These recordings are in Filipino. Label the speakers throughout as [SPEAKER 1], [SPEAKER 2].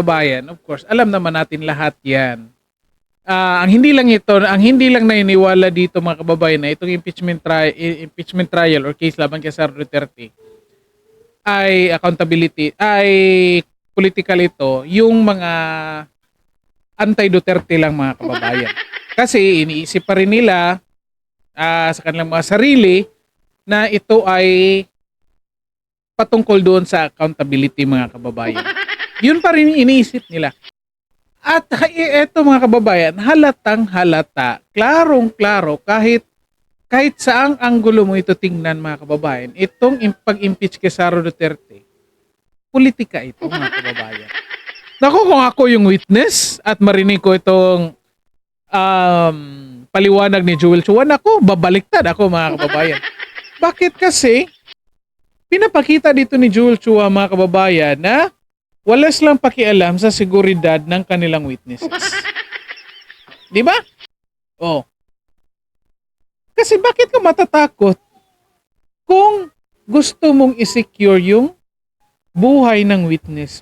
[SPEAKER 1] kababayan, of course, alam naman natin lahat 'yan. Ang hindi lang naniniwala dito mga kababayan na itong impeachment trial or case laban kay Sara Duterte ay accountability ay political ito, yung mga anti-Duterte lang mga kababayan. Kasi iniisip pa rin nila sa kanilang mga sarili na ito ay patungkol doon sa accountability mga kababayan. Yun pa rin iniisip nila. At eto mga kababayan, halatang halata, klarong-klaro kahit saang anggulo mo ito tingnan mga kababayan, itong pag-impeach kay Sara Duterte, politika ito mga kababayan. Naku, kung ako yung witness at marinig ko itong paliwanag ni Joel Chua, naku, babaliktad ako mga kababayan. Bakit kasi pinapakita dito ni Joel Chua mga kababayan na wala silang pakialam sa seguridad ng kanilang witnesses. Di ba? Oh. Kasi bakit ka matatakot kung gusto mong i-secure yung buhay ng witness?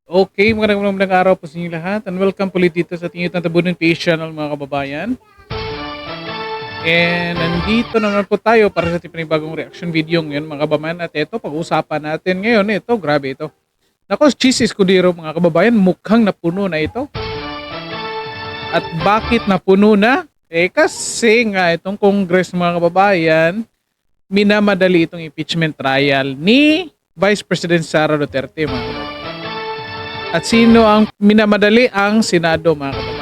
[SPEAKER 1] Okay, magandang araw po sa inyo lahat and welcome po dito sa ating YouTube PH channel mga kababayan. And nandito naman po tayo para sa panibagong reaction video ngayon mga kababayan. At ito, pag-uusapan natin ngayon, ito, grabe ito. Nako, Cheese Escudero mga kababayan, mukhang napuno na ito. At bakit napuno na? Kasi nga itong Congress mga kababayan, minamadali itong impeachment trial ni Vice President Sara Duterte mga kababayan. At sino ang minamadali? Ang Senado mga kababayan.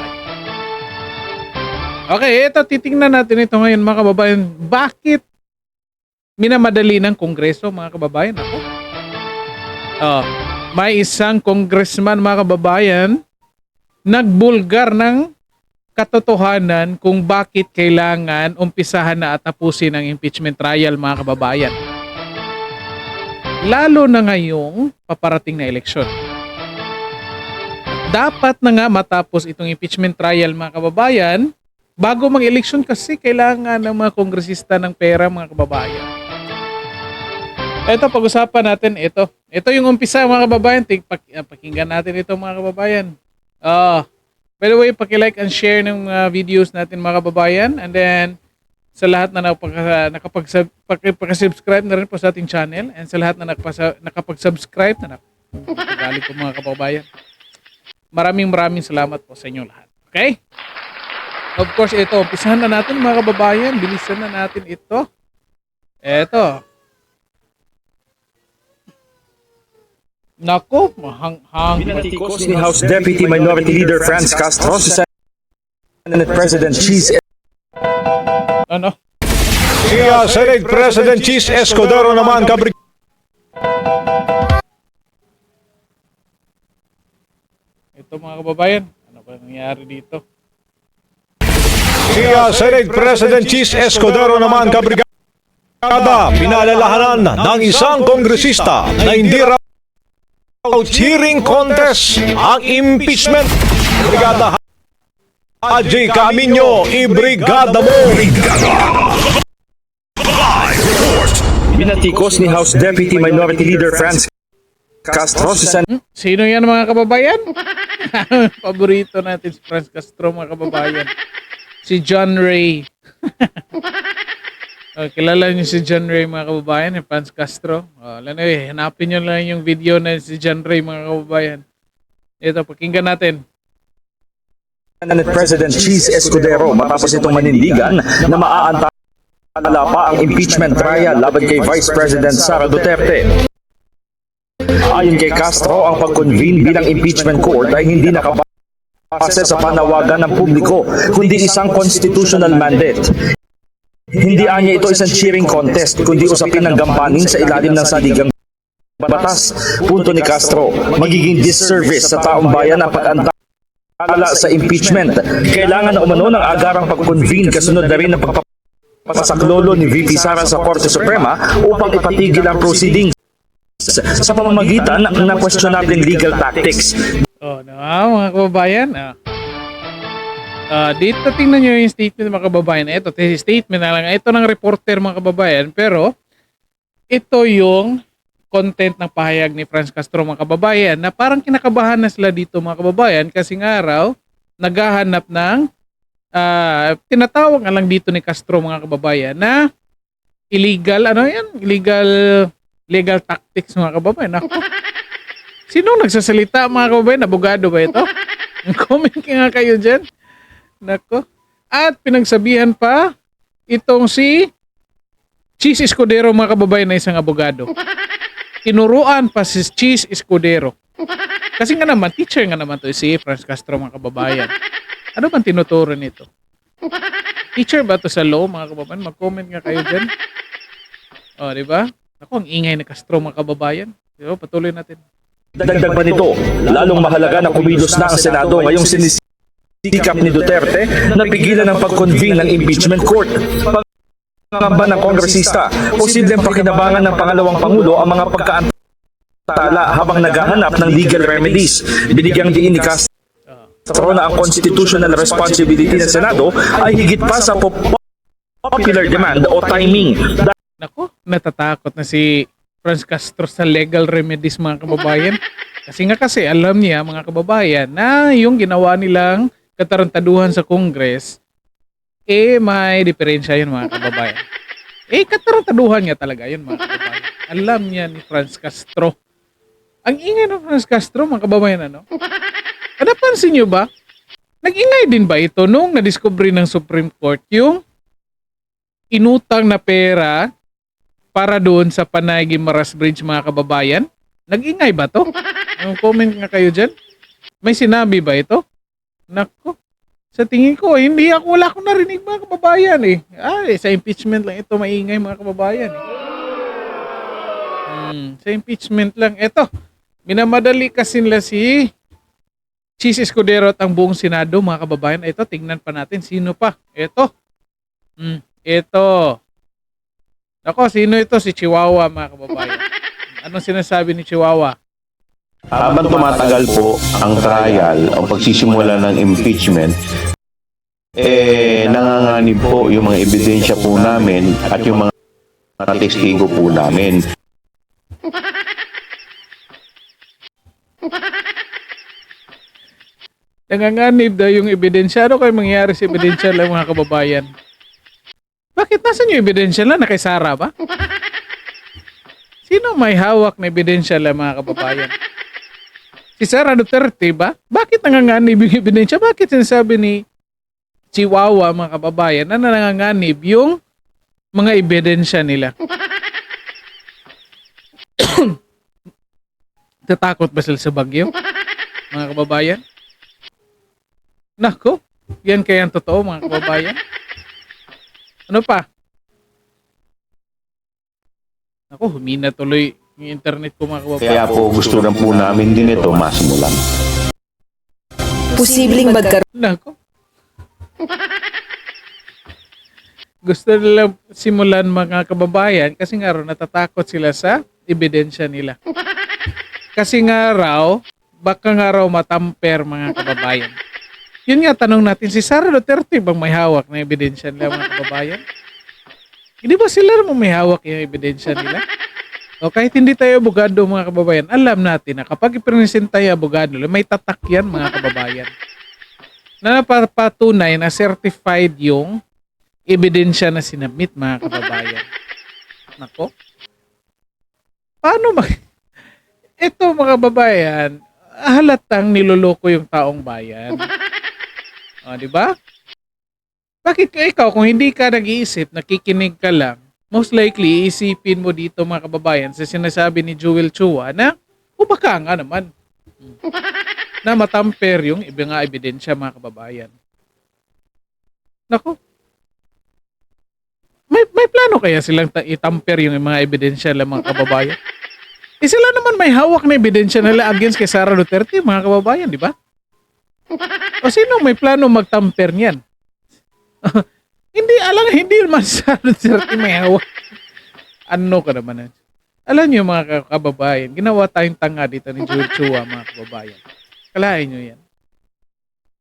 [SPEAKER 1] Okay, ito titingnan natin ito ngayon mga kababayan. Bakit minamadali ng Kongreso mga kababayan? Ako? May isang congressman mga kababayan nagbulgar ng katotohanan kung bakit kailangan umpisahan na at tapusin ang impeachment trial mga kababayan. Lalo na ngayong paparating na eleksyon. Dapat na nga matapos itong impeachment trial mga kababayan bago mag-eleksyon kasi kailangan ng mga kongresista ng pera mga kababayan. Ito, pag-usapan natin ito. Ito yung umpisa mga kababayan. Pakinggan natin ito mga kababayan. By the way, paki-like and share ng videos natin mga kababayan. And then, sa lahat na nakapag-subscribe na rin po sa ating channel. And sa lahat na nakapag-subscribe na nakapag po mga kababayan. Maraming salamat po sa inyo lahat. Okay? Of course, ito, umpisahan na natin mga kababayan. Bilisan na natin ito. Ito. Nako, mahang-hang.
[SPEAKER 2] Binatikos ni House Deputy Minority Leader Franz Castro sa Senate President Cheese
[SPEAKER 1] Ano?
[SPEAKER 3] Si Senate President Cheese Escudero naman kabrig.
[SPEAKER 1] Ito mga kababayan. Ano ba nangyari dito?
[SPEAKER 3] Si Senate President Cheese Escudero naman kabrigada pinalalahanan ng isang kongresista na hindi raw cheering contest ang impeachment. Brigada Haji Camino, ibrigada mo!
[SPEAKER 2] Binatikos ni House Deputy Minority Leader Franz Castro sa Senate
[SPEAKER 1] Sino yan mga kababayan? Paborito natin si Franz Castro mga kababayan. Si John Ray. Kilala niyo si John Ray mga kababayan, Franz Castro. Hanapin niyo lang yung video na si John Ray mga kababayan. Ito, pakinggan natin.
[SPEAKER 2] Senate President Cheese Escudero matapos itong manindigan na maaantala pa ang impeachment trial laban kay Vice President Sara Duterte. Ayon kay Castro, ang pag-convene bilang impeachment court ay hindi nakabase sa panawagan ng publiko, kundi isang constitutional mandate. Hindi anya ito isang cheering contest, kundi usapin ng gampanin sa ilalim ng saligang batas. Punto ni Castro, magiging disservice sa taong bayan ang pag-antala sa impeachment. Kailangan na umano ng agarang pag-convene kasunod na rin ng pagpapasaklolo ni VP Sara sa Korte Suprema upang ipatigil ang proceedings sa pamamagitan ng questionable legal tactics.
[SPEAKER 1] Mga kababayan. Dito tingnan nyo yung statement mga kababayan. Ito, statement na lang. Ito ng reporter mga kababayan. Pero, ito yung content ng pahayag ni Franz Castro mga kababayan na parang kinakabahan na sila dito mga kababayan kasi nga raw naghahanap ng tinatawag nga lang dito ni Castro mga kababayan na illegal legal tactics mga kababayan. Ako, sino nagsasalita mga kababayan? Abogado ba ito? Comment nga kayo dyan. Nako. At pinagsabihan pa itong si Cheese Escudero mga kababayan na isang abogado. Tinuruan pa si Cheese Escudero. Kasi nga naman, teacher nga naman to si Franz Castro mga kababayan. Ano bang tinuturo nito? Teacher ba to sa law mga kababayan? Mag-comment nga kayo dyan. O, di ba? Ako, ang ingay ni Castro mga kababayan. Diba? Patuloy natin.
[SPEAKER 2] Dagdag pa nito, lalong mahalaga na kumilos na ang Senado ngayong sinisikap ni Duterte na pigilan ang pag-convene ng impeachment court. Pangamba ng kongresista, posibleng pakinabangan ng pangalawang Pangulo ang mga pagkaantala habang naghahanap ng legal remedies. Binigyang diin ni Castro na ang constitutional responsibility ng Senado ay higit pa sa popular demand o timing.
[SPEAKER 1] Nako, natatakot na si Franz Castro sa legal remedies mga kababayan. Kasi alam niya mga kababayan na yung ginawa nilang katarantaduhan sa Congress may diferensya yun mga kababayan. Katarantaduhan niya talaga yun mga kababayan. Alam niya ni Franz Castro. Ang ingay ng Franz Castro mga kababayan napansin niyo ba? Nag-ingay din ba ito nung na-discovery ng Supreme Court yung inutang na pera para doon sa Panay Guimaras Bridge mga kababayan? Nag-ingay ba to? Comment nga kayo dyan. May sinabi ba ito? Nako. Sa tingin ko, wala akong narinig mga kababayan sa impeachment lang ito maingay mga kababayan Sa impeachment lang. Ito, minamadali kasi nila si Cheese Escudero at ang buong Senado mga kababayan. Ito, tingnan pa natin sino pa. Ito. Ito. Ako, sino ito? Si Chihuahua, mga kababayan. Anong sinasabi ni Chihuahua?
[SPEAKER 4] Habang tumatagal po ang trial, ang pagsisimula ng impeachment, nanganganib po yung mga ebidensya po namin at yung mga testigo po namin.
[SPEAKER 1] Nanganganib daw yung ebidensya. Ano kayo mangyayari sa ebidensya lang mga kababayan? Bakit nasan yung ebidensya lang? Na kay Sara ba? Sino may hawak na ebidensya lang mga kababayan? Si Sara Duterte ba? Bakit nanganganib yung ebidensya? Bakit sinasabi ni Chihuahua mga kababayan na nanganganib yung mga ebidensya nila? Tatakot ba sila sa bagyo? Mga kababayan? Nako, yan kaya ang totoo mga kababayan? Ano pa? Ako, humina tuloy yung internet ko mga kababayan.
[SPEAKER 4] Kaya po gusto na po namin din ito masimulan.
[SPEAKER 5] Posibleng magkaroon.
[SPEAKER 1] Nako. Gusto nila simulan mga kababayan kasi nga raw natatakot sila sa ebidensya nila. Kasi nga raw, baka nga raw matamper mga kababayan. Yun nga, tanong natin, si Sara Duterte bang may hawak na ebidensya nila mga kababayan? Hindi ba sila naman may hawak yung ebidensya nila? O kahit hindi tayo abogado mga kababayan, alam natin na kapag ipresent tayo abogado, may tatak yan mga kababayan. Na napapatunay na certified yung ebidensya na sinabmit mga kababayan. Nako. Paano Ito mga kababayan, halatang niloloko yung taong bayan. O, di ba? Bakit ikaw, kung hindi ka nag-iisip, nakikinig ka lang, most likely, iisipin mo dito mga kababayan sa sinasabi ni Joel Chua na, baka nga naman, na matamper yung ibang ebidensya mga kababayan. Nako. May plano kaya silang itamper yung mga ebidensya lang mga kababayan? Sila naman may hawak na ebidensya nila against kay Sara Duterte mga kababayan, di ba? O sino may plano magtamper niyan? Hindi naman Sara Duterte may hawak. Ano ka naman? Alam niyo mga kababayan, ginawa tayong tanga dito ni Joel Chua mga kababayan. Kalahin niyo yan.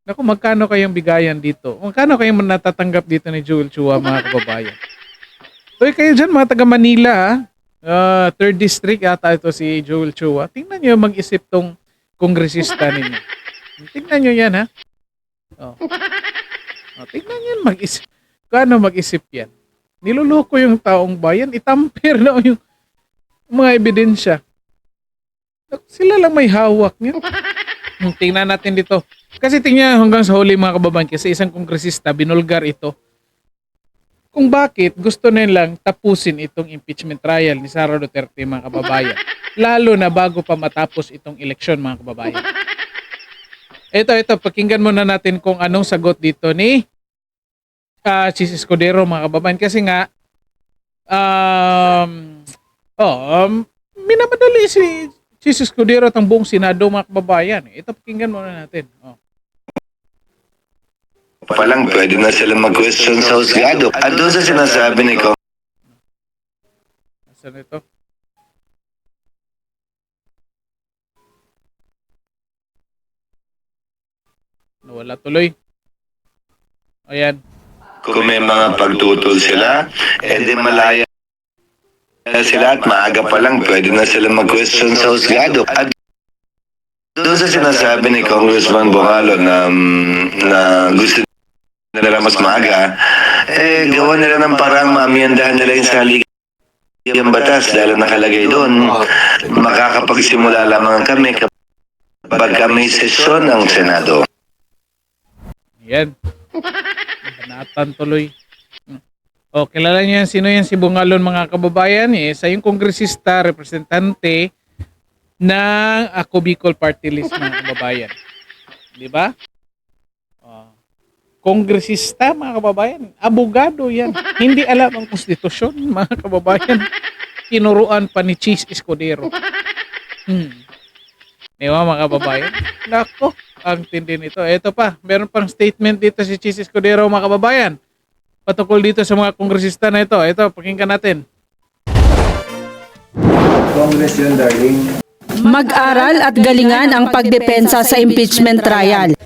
[SPEAKER 1] Naku, magkano kayong bigayan dito? Magkano kayong natatanggap dito ni Joel Chua mga kababayan? Hoy kayo dyan mga taga Manila ha? Third district yata ito si Joel Chua. Tingnan nyo mag-isip tong kongresista ninyo. Tingnan nyo yan, ha? Oh. Tingnan nyo yan mag-isip. Kano mag-isip yan? Niloloko yung taong bayan. Itamper na yung mga ebidensya. Sila lang may hawak niya. Tingnan natin dito. Kasi tingnan hanggang sa huli mga kababayan, kasi isang kongresista binulgar ito kung bakit gusto nilang tapusin itong impeachment trial ni Sara Duterte mga kababayan. Lalo na bago pa matapos itong eleksyon mga kababayan. Ito, pakinggan muna natin kung anong sagot dito ni Chis Escudero mga kababayan. Kasi nga, minamadali si Chis Escudero at ang buong Senado mga kababayan. Ito, pakinggan muna natin.
[SPEAKER 5] Palang pwede na sila mag-question sa husgado. At doon sa sinasabi ni Kong,
[SPEAKER 1] Saan ito? Nawala tuloy. Ayan.
[SPEAKER 5] kung may mga pagtutol sila, edi malaya sila at maaga pa lang pwede na sila mag-question sa husgado. At doon sa sinasabi ni Congressman Bongalo na gusto nila mas maaga, gawa nila ng parang maamiyandahan nila yung saligang batas dahil nakalagay doon. Makakapagsimula lamang kami kapag may sesyon ang Senado.
[SPEAKER 1] Ayan. Banatan tuloy. Kilala niyo yan. Sino yan si Bongalon mga kababayan? Isa yung kongresista, representante ng Ako Bicol Party List mga kababayan. Di ba? Kongresista mga kababayan. Abogado yan. Hindi alam ang konstitusyon mga kababayan. Tinuruan pa ni Chis Escudero. Di ba mga kababayan? Nako, ang tindi nito. Ito pa, meron pang statement dito si Chis Escudero mga kababayan. Patungkol dito sa mga kongresista na ito. Ito, pakinggan natin.
[SPEAKER 6] Mag-aral at galingan ang pagdepensa sa impeachment trial.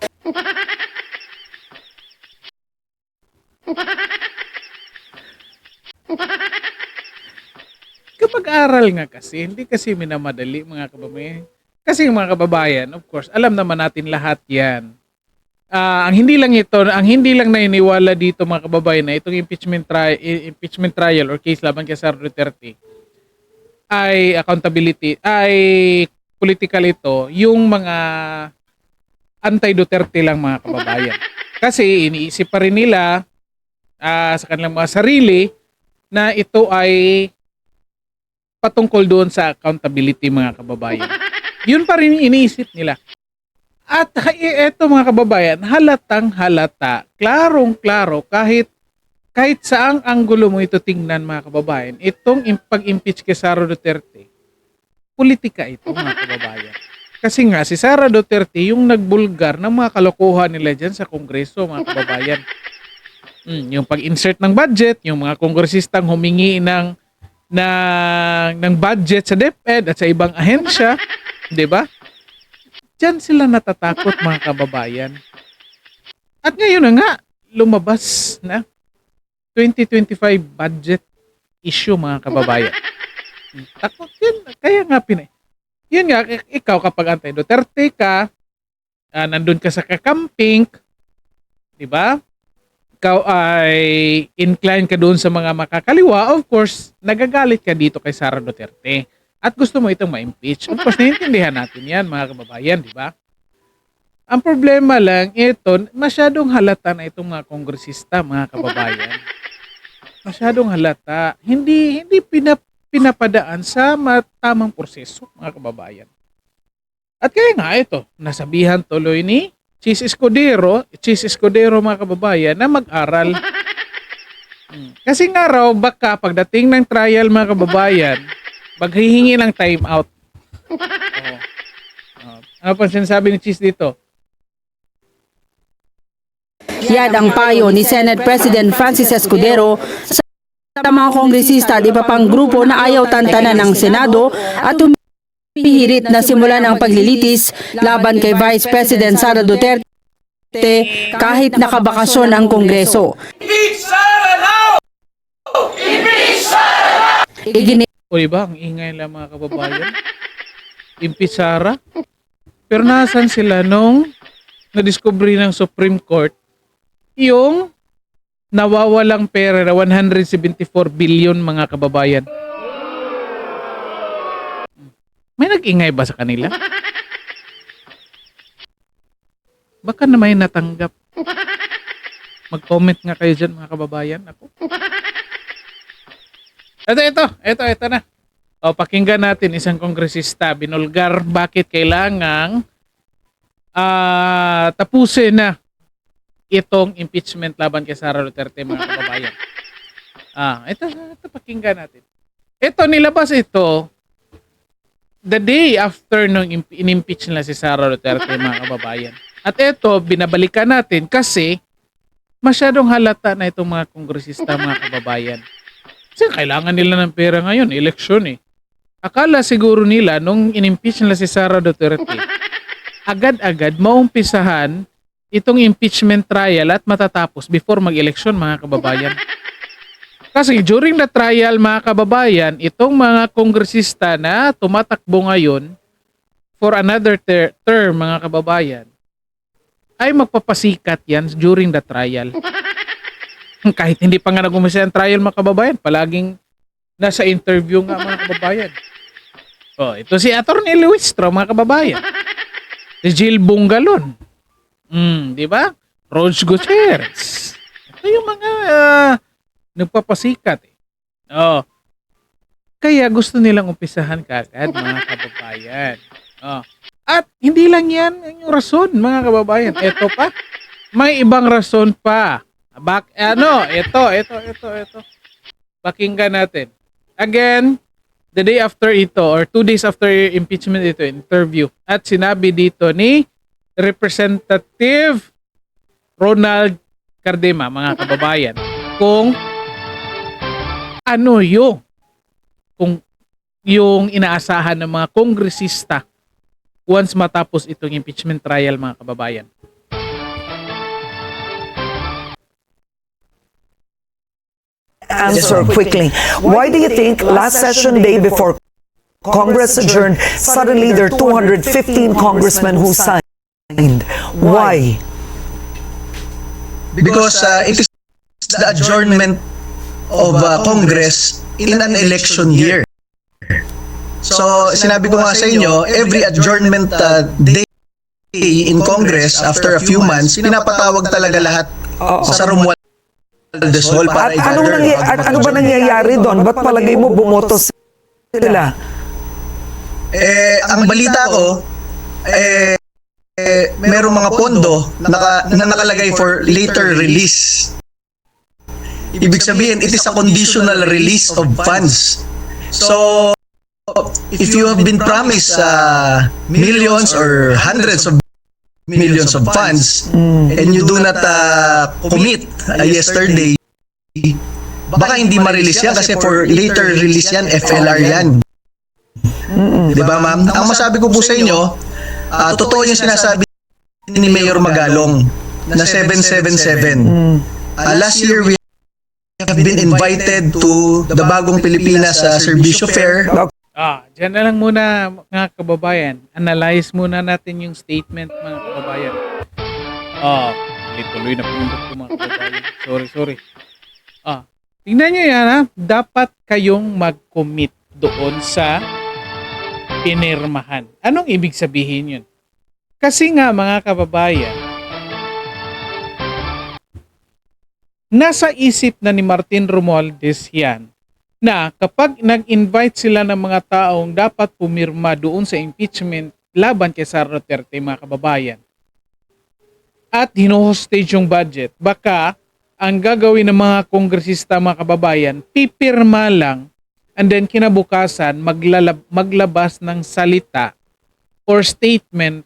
[SPEAKER 1] Kapag aral nga kasi, hindi kasi minamadali mga kababayan. Kasi mga kababayan, of course, alam naman natin lahat yan. Ang hindi lang naniniwala dito mga kababayan na itong impeachment trial or case laban kay Sara Duterte ay accountability, ay political ito, yung mga anti-Duterte lang mga kababayan. Kasi iniisip pa rin nila sa kanilang mga sarili na ito ay patungkol doon sa accountability mga kababayan. Yun pa rin iniisip nila. At eto mga kababayan, halatang halata, klarong-klaro kahit saang anggulo mo ito tingnan mga kababayan, itong pag-impeach kay Sara Duterte, politika ito mga kababayan. Kasi nga si Sara Duterte yung nagbulgar ng mga kalokohan nila dyan sa Kongreso mga kababayan. Yung pag-insert ng budget, yung mga kongresistang humingi ng budget sa DepEd at sa ibang ahensya, 'di ba? Diyan sila natatakot mga kababayan. At ngayon na nga, lumabas na 2025 budget issue mga kababayan. Takot yun. Kaya nga yun nga, ikaw kapag anti-Duterte ka, nandun ka sa kakamping, di ba? Ikaw ay incline ka doon sa mga makakaliwa, of course, nagagalit ka dito kay Sara Duterte. At gusto mo itong ma-impeach. Of course, naiintindihan natin yan, mga kababayan, di ba? Ang problema lang, ito, masyadong halata na itong mga kongresista, mga kababayan. Masyadong halata. Hindi pinapadaan sa tamang proseso, mga kababayan. At kaya nga ito, nasabihan tuloy ni Chis Escudero mga kababayan, na mag-aral. Kasi nga raw, baka pagdating ng trial mga kababayan, maghihingi ng time out. Ano pa sinasabi ni Chis dito?
[SPEAKER 6] Yan ang payo ni Senate President Francis Escudero sa mga kongresista at iba pang grupo na ayaw tantanan ng Senado at humihirit na simulan ang paglilitis laban kay Vice President Sara Duterte kahit nakabakasyon ang Kongreso.
[SPEAKER 1] O diba, ang ingay lang mga kababayan. Impisara. Pero nasan sila nung na-discovery ng Supreme Court yung nawawalang pera na 174 billion mga kababayan. May nag-ingay ba sa kanila? Baka na may natanggap. Mag-comment nga kayo dyan mga kababayan. Ako. Ito na. O, pakinggan natin isang kongresista binulgar bakit kailangang tapusin na itong impeachment laban kay Sara Duterte mga kababayan. Ito pakinggan natin. Ito nilabas ito the day after nung in-impeach na si Sara Duterte mga kababayan. At ito binabalikan natin kasi masyadong halata na itong mga kongresista mga kababayan. Kasi kailangan nila ng pera ngayon, eleksyon eh. Akala siguro nila nung in-impeach nila si Sara Duterte, agad-agad maumpisahan itong impeachment trial at matatapos before mag-eleksyon mga kababayan. Kasi during the trial mga kababayan, itong mga kongresista na tumatakbo ngayon for another term mga kababayan, ay magpapasikat yan during the trial. Kahit hindi pa nga nag-umisa ang trial mga kababayan, palaging nasa interview nga mga kababayan. Ito si Atty. Luistro mga kababayan. Si Jill Bungalon. Di ba? Rog Gutierrez. Ito yung mga nagpapasikat. Kaya gusto nilang umpisahan kaagad mga kababayan. At hindi lang yan yung rason mga kababayan. Ito pa. May ibang rason pa. Ito. Pakinggan natin. Again, the day after ito or 2 days after impeachment ito, interview. At sinabi dito ni Representative Ronald Cardema, mga kababayan, kung ano yung inaasahan ng mga kongresista once matapos itong impeachment trial mga kababayan.
[SPEAKER 7] Answer quickly. Why do you think last session day before Congress adjourned, suddenly there are 215 congressmen who signed? Why?
[SPEAKER 8] Because it is the adjournment of Congress in an election year. So, sinabi ko nga sa inyo, every adjournment day in Congress after a few months, pinapatawag talaga lahat sa Romualdez Hall para
[SPEAKER 7] ano ba nangyayari doon? Ba't palagay mo bumoto sila?
[SPEAKER 8] Ang balita ko, merong mga pondo na nakalagay for later release. Ibig sabihin, it is a conditional release of funds. So, if you have been promised millions or hundreds of millions of funds and you do not commit yesterday, baka hindi ma-release yan kasi for later release yan, FLR yan. Diba ma'am? Ang masabi ko po sa inyo, totoo yung sinasabi ni Mayor Magalong na 777. Last year we have been invited to the Bagong Pilipinas Servicio Fair.
[SPEAKER 1] Diyan na lang muna mga kababayan. Analyze muna natin yung statement mga kababayan. Tuloy na pundok ko mga kababayan. Sorry. Tingnan nyo yan ha. Dapat kayong mag-commit doon sa pinirmahan. Anong ibig sabihin yun? Kasi nga mga kababayan, nasa isip na ni Martin Romualdez yan na kapag nag-invite sila ng mga taong dapat pumirma doon sa impeachment laban kay Sara Duterte mga kababayan at hino-hostage yung budget, baka ang gagawin ng mga kongresista mga kababayan, pipirma lang and then kinabukasan maglabas ng salita or statement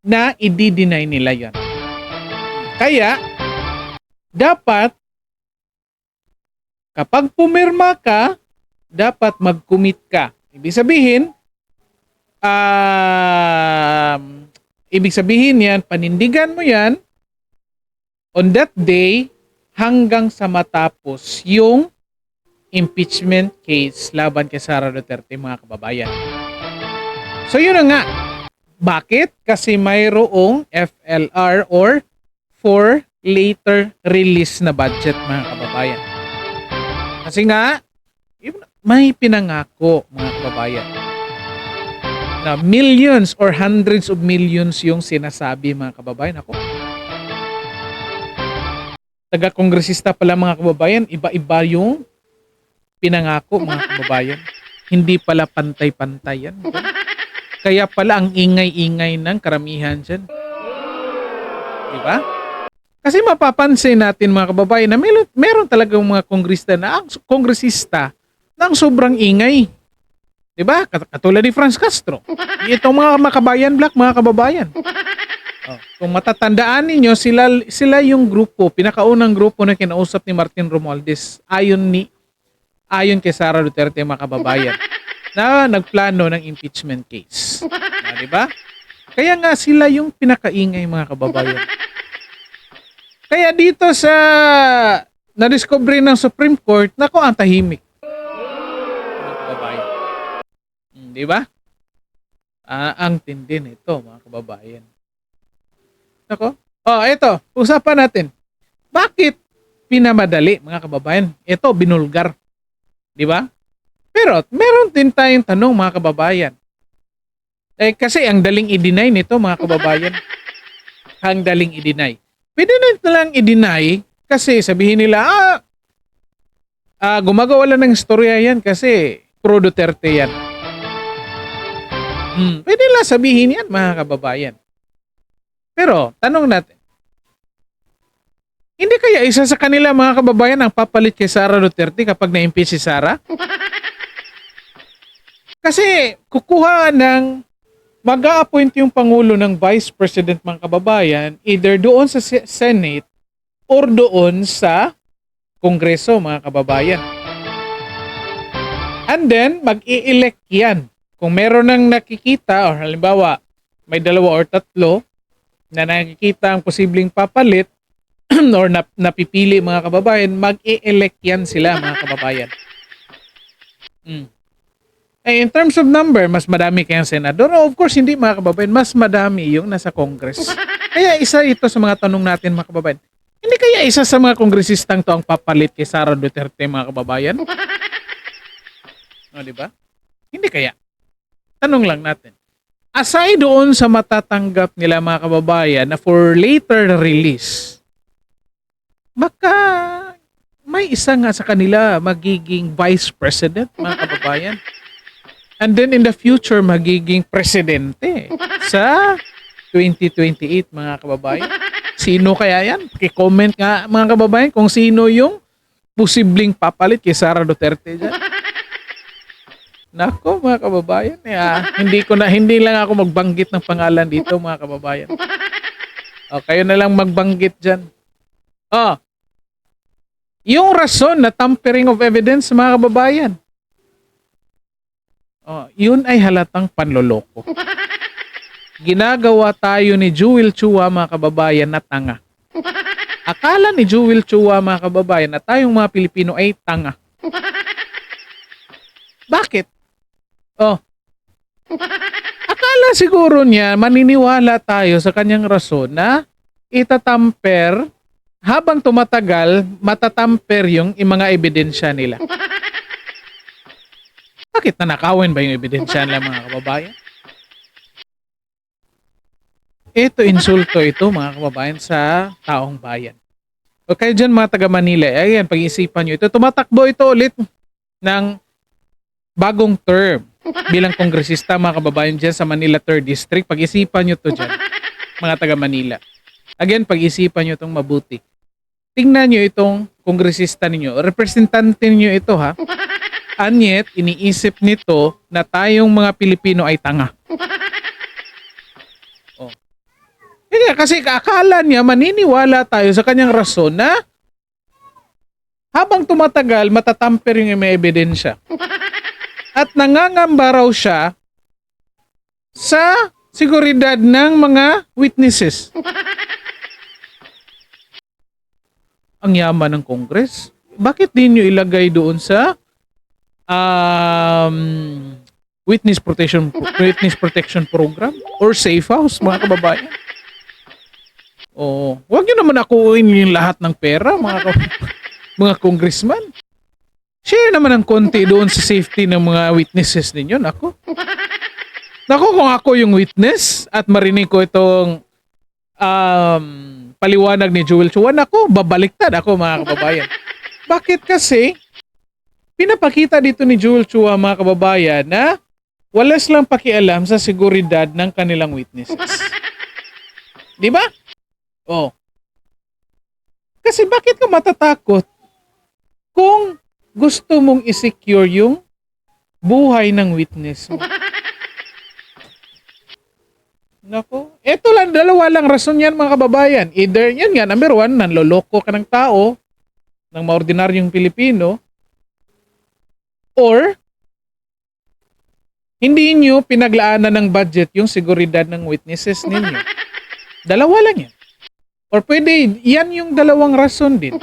[SPEAKER 1] na i-deny nila yan. Kaya dapat kapag pumirma ka, dapat mag-commit ka. Ibig sabihin yan, panindigan mo yan on that day hanggang sa matapos yung impeachment case laban kay Sara Duterte, mga kababayan. So yun na nga. Bakit? Kasi mayroong FLR or for later release na budget, mga kababayan. Kasi nga, may pinangako, mga kababayan, na millions or hundreds of millions yung sinasabi, mga kababayan. Ako, taga-kongresista pala, mga kababayan, iba-iba yung pinangako, mga kababayan. Hindi pala pantay-pantay yan. Kaya pala ang ingay-ingay ng karamihan dyan. Diba? Kasi mapapansin natin, mga kababayan, na meron talagang mga kongresista na ang sobrang ingay. Diba? Katulad ni Franz Castro. Itong mga makabayan black, mga kababayan. Oh, kung matatandaan ninyo, sila yung grupo, pinakaunang grupo na kinausap ni Martin Romualdez ayon kay Sara Duterte, mga kababayan, na nagplano ng impeachment case. Diba? Kaya nga sila yung pinakaingay, mga kababayan. Kaya dito sa na-discovery ng Supreme Court, nako, ang tahimik. Mga kababayan. Diba? Ang tindi nito, mga kababayan. Nako. Oh, ito. Usapan natin. Bakit pinamadali, mga kababayan? Ito, binulgar. Di ba? Pero, meron din tayong tanong, mga kababayan. Kasi ang daling i-deny nito, mga kababayan. Ang daling i-deny. Pwede na lang i-deny kasi sabihin nila, gumagawa lang ng istorya yan kasi pro Duterte yan. Pwede lang sabihin yan, mga kababayan. Pero, tanong natin, hindi kaya isa sa kanila, mga kababayan, ang papalit kay Sara Duterte kapag na-impeach si Sara? Kasi, kukuha ng mag-a-appoint yung Pangulo ng Vice President, mga kababayan, either doon sa Senate or doon sa Kongreso, mga kababayan. And then, mag-i-elect yan. Kung meron nang nakikita, or halimbawa, may 2 or 3 na nakikita ang posibleng papalit or napipili, mga kababayan, mag-i-elect yan sila, mga kababayan. In terms of number, mas madami kayang senador. No, of course, hindi, mga kababayan. Mas madami yung nasa Congress. Kaya isa ito sa mga tanong natin, mga kababayan. Hindi kaya isa sa mga kongresistang to ang papalit kay Sara Duterte, mga kababayan? O, diba? Hindi kaya. Tanong lang natin. Aside doon sa matatanggap nila, mga kababayan, na for later release, baka may isa nga sa kanila magiging vice president, mga kababayan. And then in the future, magiging presidente sa 2028, mga kababayan. Sino kaya yan? Paki-comment nga, mga kababayan, kung sino yung posibleng papalit kay Sara Duterte dyan. Nako, mga kababayan, hindi lang ako magbanggit ng pangalan dito, mga kababayan. O, kayo na lang magbanggit dyan. Yung rason na tampering of evidence, mga kababayan, yun ay halatang panloloko. Ginagawa tayo ni Jewel Chua, mga kababayan, na tanga. Akala ni Jewel Chua, mga kababayan, na tayong mga Pilipino ay tanga. Bakit? Akala siguro niya, maniniwala tayo sa kanyang rason na itatamper, habang tumatagal, matatamper yung mga ebidensya nila. Bakit nanakawin ba yung ebidensya nila, mga kababayan? Ito, insulto ito, mga kababayan, sa taong bayan. O kayo dyan, mga taga Manila, ayan, pag-iisipan nyo ito. Tumatakbo ito ulit ng bagong term bilang kongresista, mga kababayan, dyan sa Manila 3rd District. Pag-isipan nyo to dyan, mga taga Manila. Again, pag-isipan nyo itong mabuti. Tingnan nyo itong kongresista ninyo. Representante ninyo ito, ha? Anyet, iniisip nito na tayong mga Pilipino ay tanga. Kasi akala niya, maniniwala tayo sa kanyang rason na habang tumatagal, matatamper yung may ebidensya. At nangangamba raw siya sa seguridad ng mga witnesses. Ang yaman ng Congress. bakit din nyo ilagay doon sa witness protection program or safe house, mga kababayan? Oh, wag niyo naman akuin yung lahat ng pera, mga congressman. Share naman ng konti doon sa safety ng mga witnesses ninyo. Nako, kung ako yung witness at marinig ko itong paliwanag ni Joel Chua, nako, babaliktad ako, mga kababayan. Bakit kasi pinapakita dito ni Joel Chua, mga kababayan, na wala silang pakialam sa seguridad ng kanilang witnesses. Di ba? Oh. Kasi bakit ka matatakot kung gusto mong i-secure yung buhay ng witness mo? Nako, eto lang, dalawa lang rason yan, mga kababayan. Either, yan nga, number one, nanloloko ka ng tao, ng maordinaryong Pilipino, or hindi nyo pinaglaanan ng budget yung seguridad ng witnesses ninyo. Dalawa lang yan. Or pwede, yan yung dalawang rason din.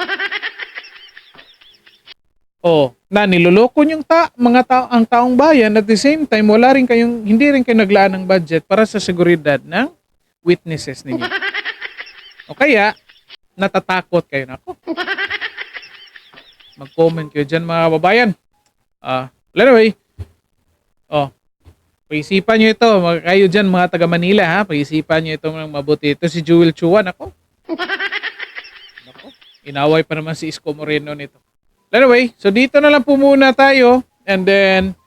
[SPEAKER 1] Oh, na niloloko yung ang taong bayan, at the same time hindi rin kayo naglaan ng budget para sa seguridad ng witnesses ninyo. O kaya natatakot kayo. Nako. Mag-comment kayo diyan, mga kababayan. Anyway. Oh. Pag-isipan nyo ito, kayo diyan, mga taga Manila, ha. Pag-isipan nyo ito ng mabuti. Ito si Joel Chua, nako. Nako. Inaway pa naman si Isko Moreno nito. Anyway, so dito na lang po muna tayo, and then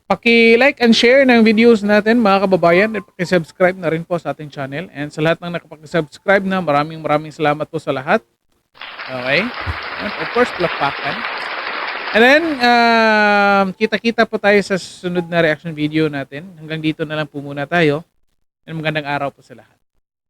[SPEAKER 1] paki-like and share ng videos natin, mga kababayan, at paki-subscribe na rin po sa ating channel, and sa lahat ng nakapag-subscribe na, maraming salamat po sa lahat. Okay? And of course, plakpakan. And then kita-kita po tayo sa susunod na reaction video natin. Hanggang dito na lang po muna tayo, and magandang araw po sa lahat.